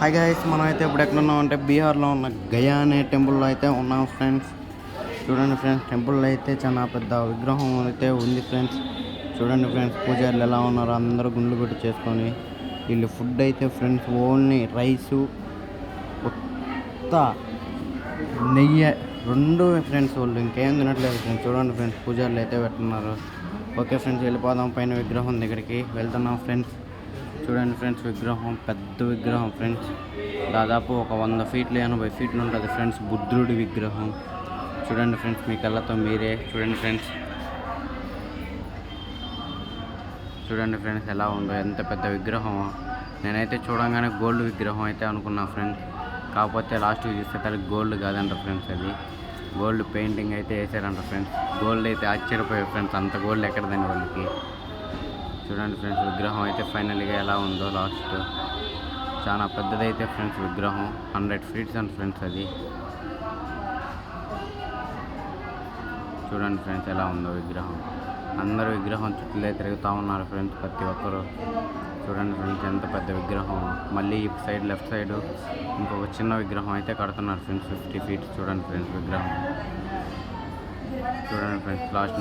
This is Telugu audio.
హాయ్ గైస్, మనం అయితే ఇప్పుడు ఎక్కడ ఉన్నాం అంటే బీహార్లో ఉన్న గయా అనే టెంపుల్లో అయితే ఉన్నాం ఫ్రెండ్స్. చూడండి ఫ్రెండ్స్, టెంపుల్లో అయితే చాలా పెద్ద విగ్రహం అయితే ఉంది ఫ్రెండ్స్. చూడండి ఫ్రెండ్స్, పూజారులు ఎలా ఉన్నారో అందరూ గుండ్లు పెట్టి చేసుకొని. వీళ్ళు ఫుడ్ అయితే ఫ్రెండ్స్ ఓన్లీ రైసు, ఉత్త నెయ్యి రెండు ఫ్రెండ్స్. వాళ్ళు ఇంకేం తినట్లేదు ఫ్రెండ్స్. చూడండి ఫ్రెండ్స్, పూజారులు అయితే పెట్టున్నారు. ఓకే ఫ్రెండ్స్, వెళ్ళిపోదాం పైన విగ్రహం దగ్గరికి. వెళ్తున్నాం ఫ్రెండ్స్. చూడండి ఫ్రెండ్స్, విగ్రహం పెద్ద విగ్రహం ఫ్రెండ్స్. దాదాపు ఒక 100 ఫీట్లు 80 ఫీట్లు ఉంటుంది ఫ్రెండ్స్, బుద్ధుడి విగ్రహం. చూడండి ఫ్రెండ్స్, మీ కళ్ళతో మీరే చూడండి ఫ్రెండ్స్. చూడండి ఫ్రెండ్స్ ఎలా ఉందో, ఎంత పెద్ద విగ్రహం. నేనైతే చూడంగానే గోల్డ్ విగ్రహం అయితే అనుకున్నా ఫ్రెండ్స్. కాకపోతే లాస్ట్కి చూసేసరికి గోల్డ్ కాదంట ఫ్రెండ్స్, అది గోల్డ్ పెయింటింగ్ అయితే వేసారంట ఫ్రెండ్స్. గోల్డ్ అయితే ఆశ్చర్యపోయారు ఫ్రెండ్స్, అంత గోల్డ్ ఎక్కడదండి వాళ్ళకి. చూడండి ఫ్రెండ్స్, విగ్రహం అయితే ఫైనల్గా ఎలా ఉందో. లాస్ట్ చాలా పెద్దదైతే ఫ్రెండ్స్ విగ్రహం, 100 ఫీట్స్ అండ్ ఫ్రెండ్స్ అది. చూడండి ఫ్రెండ్స్ ఎలా ఉందో విగ్రహం. అందరూ విగ్రహం చుట్టూలే తిరుగుతూ ఉన్నారు ఫ్రెండ్స్, ప్రతి ఒక్కరు. చూడండి ఫ్రెండ్స్, ఎంత పెద్ద విగ్రహం. మళ్ళీ ఈ సైడ్ లెఫ్ట్ సైడ్ ఇంకొక చిన్న విగ్రహం అయితే కడుతున్నారు ఫ్రెండ్స్, 50 ఫీట్స్. చూడండి ఫ్రెండ్స్ విగ్రహం. చూడండి ఫ్రెండ్స్, లాస్ట్